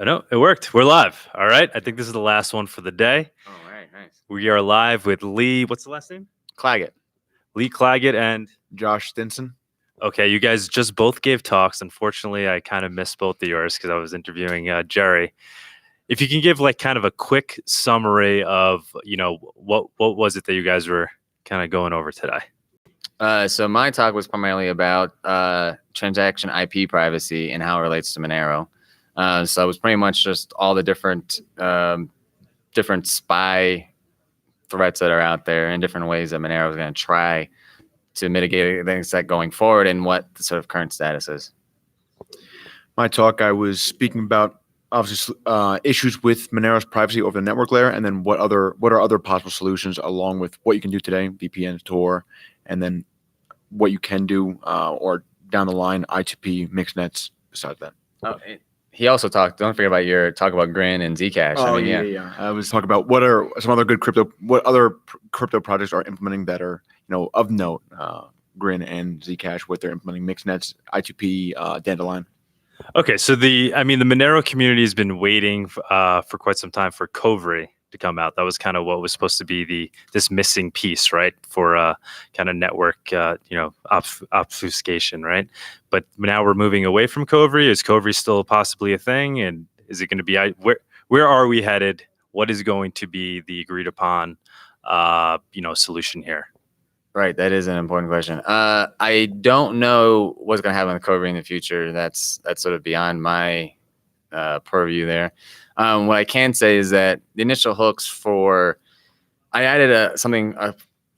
I know it worked. We're live. All right. I think this is the last one for the day. All right, nice. We are live with Lee. What's the last name? Clagett. Lee Clagett and Josh Stinson. Okay, you guys just both gave talks. Unfortunately, I kind of missed both of yours because I was interviewing Jerry. If you can give like kind of a quick summary of, what was it that you guys were kind of going over today? So my talk was primarily about transaction IP privacy and how it relates to Monero. So it was pretty much just all the different spy threats that are out there and different ways that Monero is going to try to mitigate things that going forward and what the sort of current status is. My talk, I was speaking about obviously issues with Monero's privacy over the network layer, and then what are other possible solutions along with what you can do today, VPN, Tor, and then what you can do or down the line, I2P, mixed nets. Besides that, he also talked. Don't forget about your talk about Grin and Zcash. Oh, yeah. I was talking about what are some other good what other crypto projects are implementing that are of note. Grin and Zcash, what they're implementing, mixed nets, I2P, Dandelion. Okay, so the Monero community has been waiting for quite some time for Kovri to come out. That was kind of what was supposed to be this missing piece, right, for kind of network, obfuscation, right? But now we're moving away from Kovri. Is Kovri still possibly a thing? And is it going to be where are we headed? What is going to be the agreed upon, solution here? Right, that is an important question. I don't know what's going to happen with Kovri in the future. That's sort of beyond my purview there. What I can say is that the initial hooks I added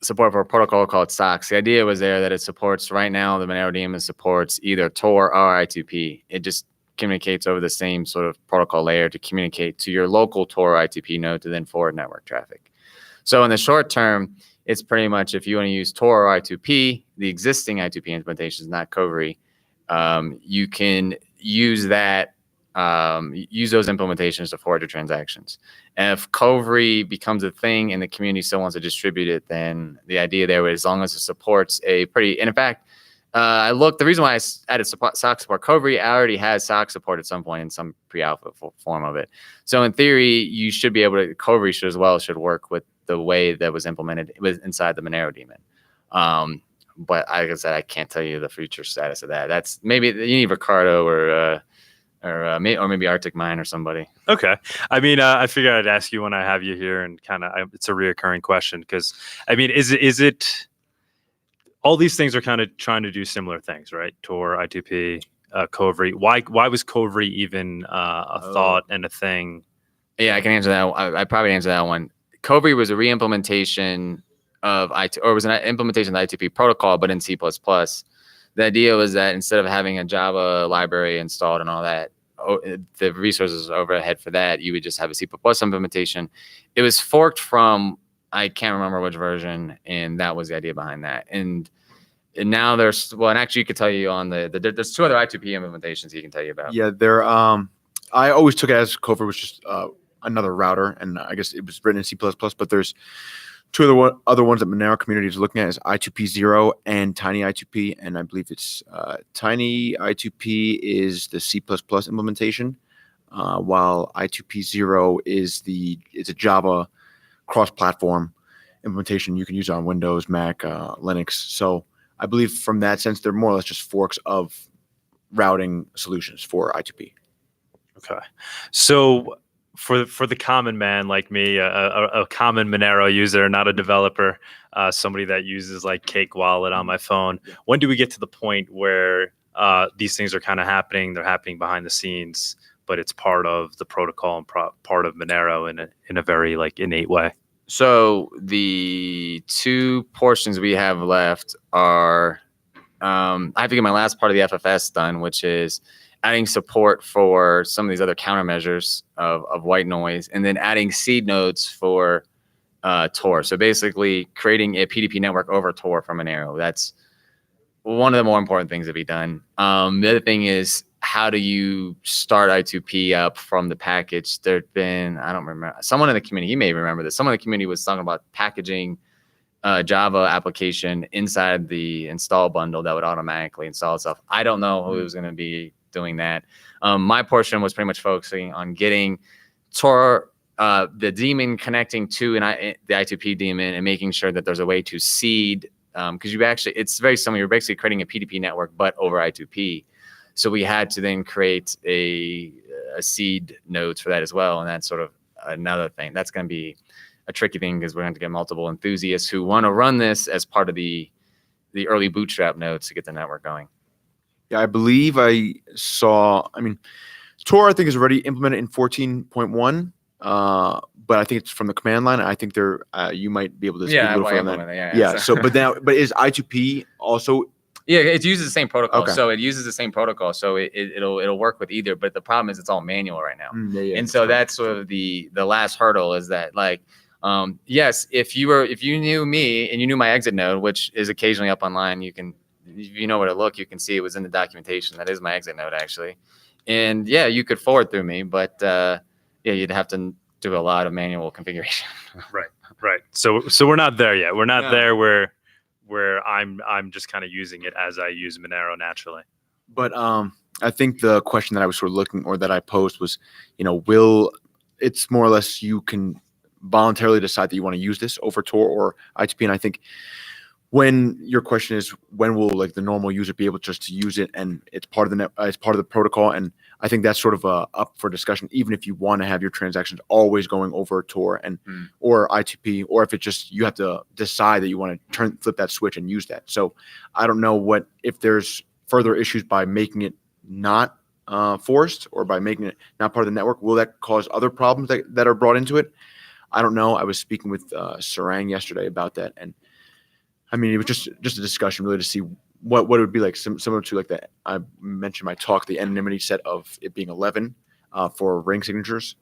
support for a protocol called SOX. The idea was there that it supports right now the Monero daemon supports either Tor or I2P. It just communicates over the same sort of protocol layer to communicate to your local Tor or I2P node to then forward network traffic. So in the short term, it's pretty much if you want to use Tor or I2P, the existing I2P implementation is not Kovri. You can use that, use those implementations to forward your transactions. And if Kovri becomes a thing and the community still wants to distribute it, then the idea there is as long as it supports and in fact, the reason why I added SOC support, Kovri already has SOC support at some point in some pre-alpha form of it. So in theory, you should be able to, Kovri should work with the way that was implemented inside the Monero daemon. But like I said, I can't tell you the future status of that. That's maybe you need Ricardo or maybe Arctic Mine or somebody. Okay. I figured I'd ask you when I have you here, and kind of it's a reoccurring question because is it all these things are kind of trying to do similar things, right? Tor, I2P, Kovri. Why was Kovri even a thought and a thing? Yeah, I can answer that. I probably answer that one. Kovri was a re-implementation of was an implementation of the I2P protocol, but in C++. The idea was that instead of having a Java library installed and all that, the resources overhead for that, you would just have a C++ implementation. It was forked from, I can't remember which version, and that was the idea behind that. And now there's, and actually you could tell you on there's two other I2P implementations he can tell you about. Yeah, I always took it as Kovri was just another router, and I guess it was written in C++, but there's two other ones that Monero community is looking at is I2P0 and Tiny I2P, and I believe it's Tiny I2P is the C++ implementation, while I2P0 is it's a Java cross-platform implementation. You can use it on Windows, Mac, Linux. So I believe from that sense, they're more or less just forks of routing solutions for I2P. Okay, so for the common man like me, a common Monero user, not a developer, somebody that uses like Cake Wallet on my phone, when do we get to the point where these things are kind of happening? They're happening behind the scenes, but it's part of the protocol and part of Monero in a very like innate way. So the two portions we have left are, I have to get my last part of the FFS done, which is adding support for some of these other countermeasures of white noise, and then adding seed nodes for Tor. So basically creating a PDP network over Tor from Monero. That's one of the more important things to be done. The other thing is, how do you start I2P up from the package? There'd been, I don't remember, someone in the community, you may remember this, someone in the community was talking about packaging Java application inside the install bundle that would automatically install itself. I don't know who was going to be doing that. My portion was pretty much focusing on getting Tor, the daemon connecting to the I2P daemon and making sure that there's a way to seed, because it's very similar. You're basically creating a P2P network, but over I2P. So we had to then create a seed nodes for that as well. And that's sort of another thing. That's going to be a tricky thing because we're going to get multiple enthusiasts who want to run this as part of the early bootstrap nodes to get the network going. Yeah, I believe I saw, Tor, I think, is already implemented in 14.1, but I think it's from the command line. I think you might be able to speak a little further on that. Yeah. So, but is I2P also? Yeah, it uses the same protocol. Okay. So it uses the same protocol. So it'll work with either. But the problem is it's all manual right now. And so that's sort of the last hurdle is that, like, yes, if you knew me and you knew my exit node, which is occasionally up online, if you know where to look, you can see it was in the documentation. That is my exit node, actually. And yeah, you could forward through me, but you'd have to do a lot of manual configuration. Right. So we're not there yet. We're not there where I'm just kind of using it as I use Monero naturally. But I think the question that I was sort of looking, or that I posed, was, it's more or less you can voluntarily decide that you want to use this over Tor or I2P, and I think when your question is when will the normal user be able just to use it and it's part of the protocol, and I think that's sort of up for discussion, even if you want to have your transactions always going over Tor and or I2P, or if it's just you have to decide that you want to flip that switch and use that. So I don't know if there's further issues by making it not forced or by making it not part of the network. Will that cause other problems that are brought into it? I don't know. I was speaking with Sarang yesterday about that, and it was just a discussion really to see what it would be like, similar to like that I mentioned in my talk, the anonymity set of it being 11 for ring signatures.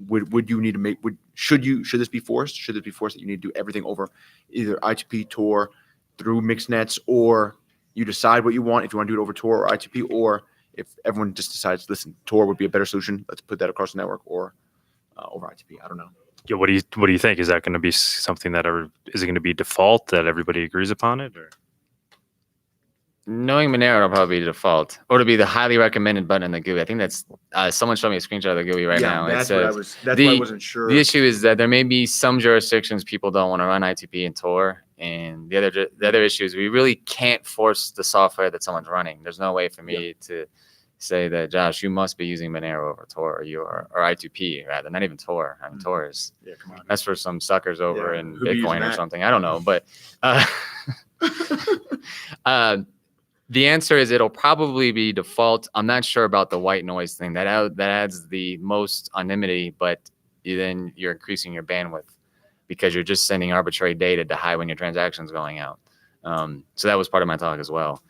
Would you need to should this be forced? Should this be forced that you need to do everything over either I2P, Tor, through mixed nets, or you decide what you want, if you want to do it over Tor or I2P, or if everyone just decides, listen, Tor would be a better solution, let's put that across the network, or over I2P. I don't know. Yeah, what do you think? Is that going to be something that is it going to be default that everybody agrees upon it? Or knowing Monero, it'll probably be default, or to be the highly recommended button in the GUI. I think that's someone showed me a screenshot of the GUI right now. That's why I wasn't sure. The issue is that there may be some jurisdictions people don't want to run I2P and Tor, and the other issue is we really can't force the software that someone's running. There's no way for me to say that, Josh, you must be using Monero over Tor, or I2P rather, not even Tor. Tor is that's for some suckers over in Bitcoin or something. I don't know, but the answer is it'll probably be default. I'm not sure about the white noise thing. That adds the most anonymity, but then you're increasing your bandwidth because you're just sending arbitrary data to hide when your transaction's going out. So that was part of my talk as well.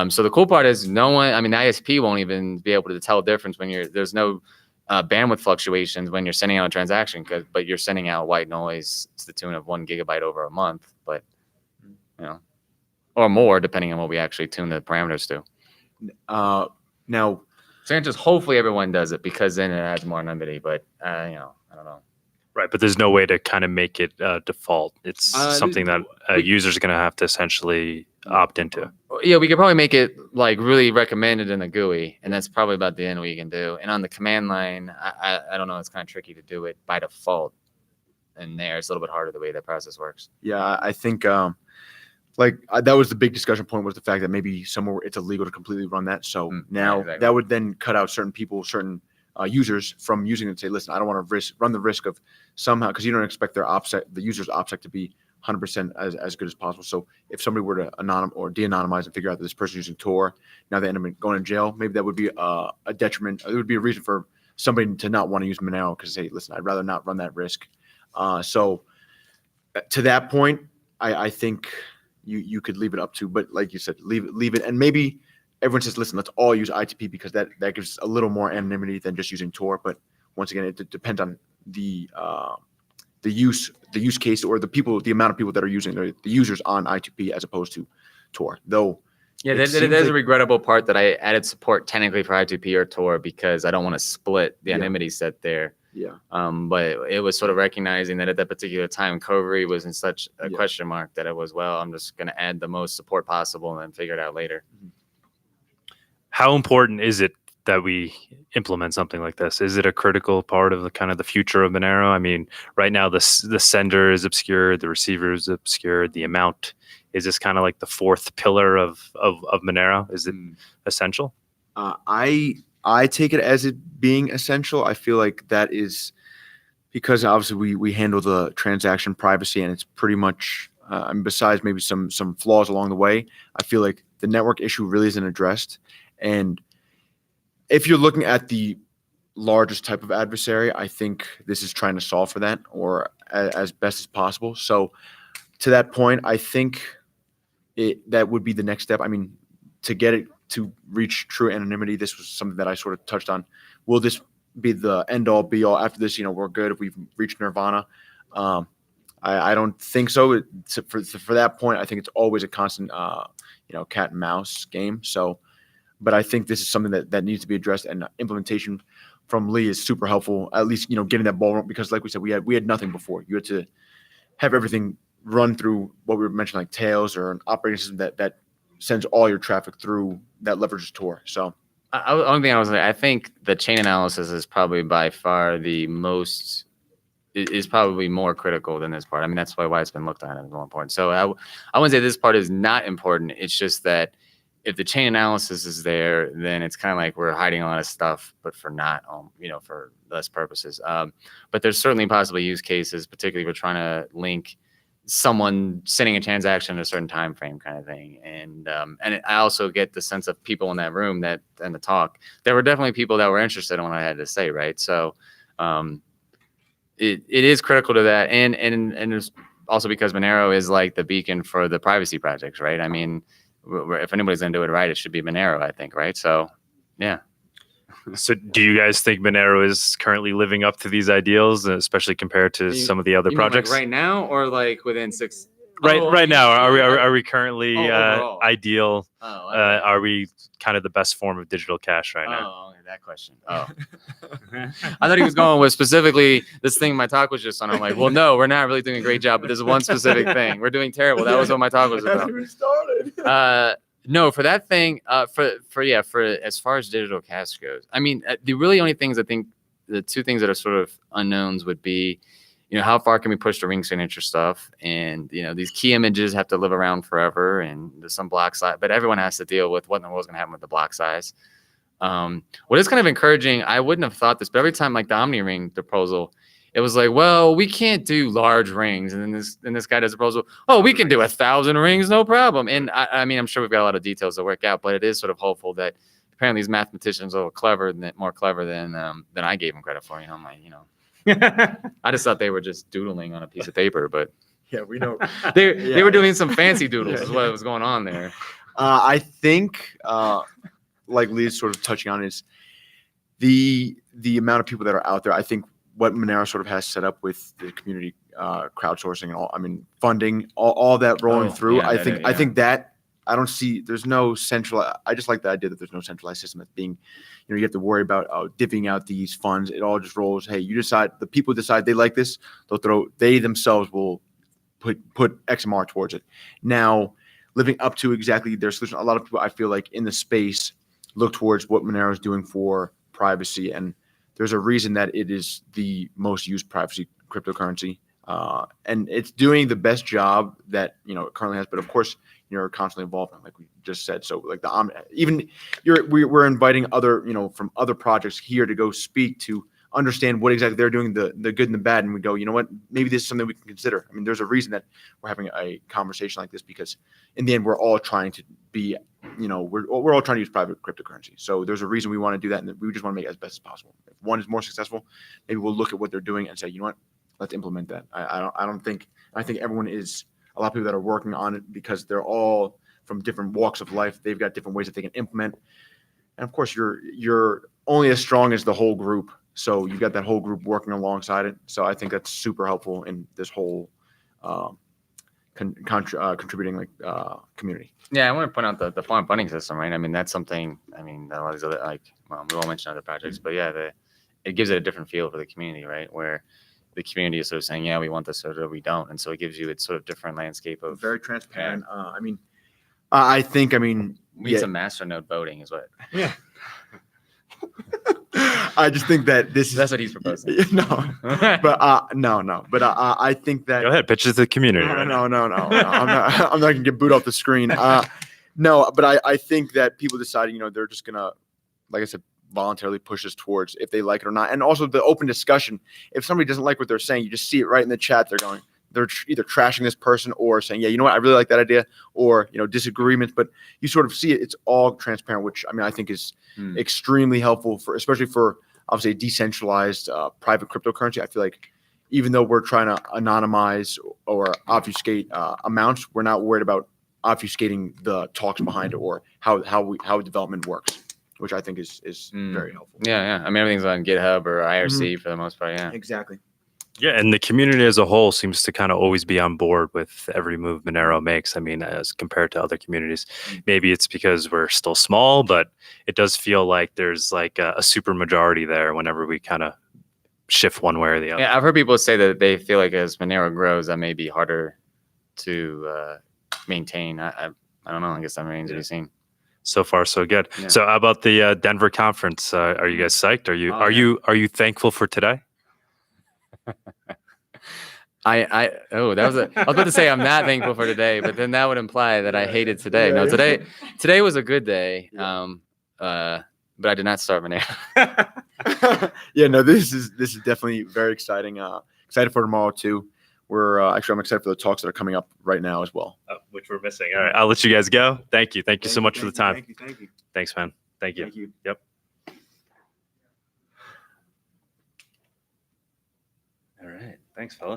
So the cool part is the ISP won't even be able to tell the difference when there's no bandwidth fluctuations when you're sending out a transaction, but you're sending out white noise to the tune of 1 gigabyte over a month, but or more depending on what we actually tune the parameters to. Now, so just hopefully everyone does it, because then it adds more anonymity. But I don't know. Right, but there's no way to kind of make it default. It's something that a user's going to have to essentially opt into. Yeah, we could probably make it like really recommended in the GUI, and that's probably about the end we can do. And on the command line, I don't know. It's kind of tricky to do it by default. And it's a little bit harder the way that process works. Yeah, I think that was the big discussion point, was the fact that maybe somewhere it's illegal to completely run that. So now that would then cut out certain people, certain users from using it and say, listen, I don't want to run the risk of somehow, because you don't expect the user's OPSEC to be 100% as good as possible. So if somebody were to de-anonymize and figure out that this person using Tor, now they end up going in jail, maybe that would be a detriment. It would be a reason for somebody to not want to use Monero, because say, listen, I'd rather not run that risk. So to that point, I think you could leave it up to, but like you said, leave it, and maybe everyone says, listen, let's all use I2P, because that gives a little more anonymity than just using Tor. But once again, it depends on the use case, or the amount of people that are using the users on I2P as opposed to Tor. Though, there's a regrettable part that I added support technically for I2P or Tor, because I don't want to split the anonymity set there. Yeah. But it was sort of recognizing that at that particular time, Covery was in such a question mark that it was, I'm just going to add the most support possible and then figure it out later. How important is it that we implement something like this? Is it a critical part of the kind of the future of Monero? I mean, right now the sender is obscured, the receiver is obscured, the amount. Is this kind of like the fourth pillar of Monero? Is it essential? I take it as it being essential. I feel like that is because obviously we handle the transaction privacy, and it's pretty much I mean, besides maybe some flaws along the way, I feel like the network issue really isn't addressed. And if you're looking at the largest type of adversary, I think this is trying to solve for that, or as best as possible. So to that point, I think that would be the next step. I mean, to get it to reach true anonymity, this was something that I sort of touched on. Will this be the end all be all? After this, we're good if we've reached nirvana. I don't think so. For that point, I think it's always a constant, cat and mouse game. So, but I think this is something that needs to be addressed, and implementation from Lee is super helpful. At least getting that ball, because like we said, we had nothing before. You had to have everything run through what we were mentioning, like Tails or an operating system that sends all your traffic through that leverages Tor. So, only thing I was like, I think the chain analysis is probably by far the most. Is probably more critical than this part. I mean, that's why it's been looked at as more important. So I wouldn't say this part is not important. It's just that if the chain analysis is there, then it's kind of like we're hiding a lot of stuff, but for not, for less purposes. But there's certainly possibly use cases, particularly if we're trying to link someone sending a transaction in a certain time frame, kind of thing. And I also get the sense of people in that room and the talk. There were definitely people that were interested in what I had to say, right? So. It is critical to that, and it's also because Monero is like the beacon for the privacy projects, right? I mean, if anybody's gonna do it right, it should be Monero, I think, right? So, yeah. So, do you guys think Monero is currently living up to these ideals, especially compared to some of the other projects? Mean like right now, or like within 6? Right now, are we currently ideal? Okay. Are we kind of the best form of digital cash right now? Oh, okay, that question. Oh, I thought he was going with specifically this thing my talk was just on. I'm like, well, no, we're not really doing a great job, but there's one specific thing. We're doing terrible. That was what my talk was about. No, for that thing, for as far as digital cash goes, I mean, the really only things I think, the two things that are sort of unknowns would be, how far can we push the ring signature stuff? And, these key images have to live around forever, and there's some block size, but everyone has to deal with what in the world's going to happen with the block size. What is kind of encouraging, I wouldn't have thought this, but every time like the Omni ring proposal, it was like, well, we can't do large rings. And then this guy does a proposal, oh, we can do 1,000 rings, no problem. And I mean, I'm sure we've got a lot of details to work out, but it is sort of hopeful that apparently these mathematicians are more clever than I gave them credit for. I'm like, I just thought they were just doodling on a piece of paper, but yeah, we know they were doing some fancy doodles is what was going on there. I think, like Lee's sort of touching on, is the amount of people that are out there. I think what Monero sort of has set up with the community crowdsourcing and all, I mean, funding, all that rolling through. Yeah, I think that I don't see, there's no central, I just like the idea that there's no centralized system that's being, you have to worry about divvying out these funds. It all just rolls. Hey, you decide, the people decide they like this, they themselves will put XMR towards it. Now, living up to exactly their solution, a lot of people, I feel like in the space, look towards what Monero is doing for privacy. And there's a reason that it is the most used privacy cryptocurrency. And it's doing the best job that, it currently has. But of course, you're constantly evolving, like we just said. So like we're inviting other, from other projects here to go speak to understand what exactly they're doing, the good and the bad. And we go, you know what, maybe this is something we can consider. I mean, there's a reason that we're having a conversation like this, because in the end, we're all trying to be, we're all trying to use private cryptocurrency. So there's a reason we want to do that. And we just want to make it as best as possible. If one is more successful, maybe we'll look at what they're doing and say, you know what, let's implement that. I think everyone is, a lot of people that are working on it, because they're all from different walks of life. They've got different ways that they can implement. And of course, you're only as strong as the whole group. So you've got that whole group working alongside it. So I think that's super helpful in this whole contributing community. Yeah, I want to point out the farm funding system, right? I mean, that's something. I mean, a lot of these other we all mentioned other projects, but yeah, it gives it a different feel for the community, right? Where the community is sort of saying, yeah, we want this, or we don't, and so it gives you its sort of different landscape of very transparent. Yeah. I think we need some masternode voting, is what. Yeah. I just think that this is That's what he's proposing. no, but no. But I think that Go ahead, pitch it to the community. no, right no. I'm not gonna get booed off the screen. No, but I think that people deciding, they're just gonna, like I said, voluntarily push us towards if they like it or not, and also the open discussion. If somebody doesn't like what they're saying, you just see it right in the chat. They're either trashing this person or saying, yeah, you know what, I really like that idea, or disagreements. But you sort of see it. It's all transparent, which I think is extremely helpful especially for obviously a decentralized private cryptocurrency. I feel like even though we're trying to anonymize or obfuscate amounts, we're not worried about obfuscating the talks behind it or how development works, which I think is very helpful. Yeah. Everything's on GitHub or IRC for the most part. Yeah. Exactly. Yeah, and the community as a whole seems to kind of always be on board with every move Monero makes. As compared to other communities, maybe it's because we're still small, but it does feel like there's like a super majority there whenever we kind of shift one way or the other. Yeah, I've heard people say that they feel like as Monero grows, that may be harder to maintain. I don't know. I guess that remains to be seen. So far, so good. Yeah. So, how about the Denver conference? Are you guys psyched? Are you thankful for today? I was about to say I'm not thankful for today, but then that would imply that I hated today. No, today was a good day. But I did not start Monero. Yeah, no, this is definitely very exciting. Excited for tomorrow too. I'm excited for the talks that are coming up right now as well. Which we're missing. All right, I'll let you guys go. Thank you so much for the time. Thank you. Thanks, man. Thank you. Thank you. Yep. All right. Thanks, fellas.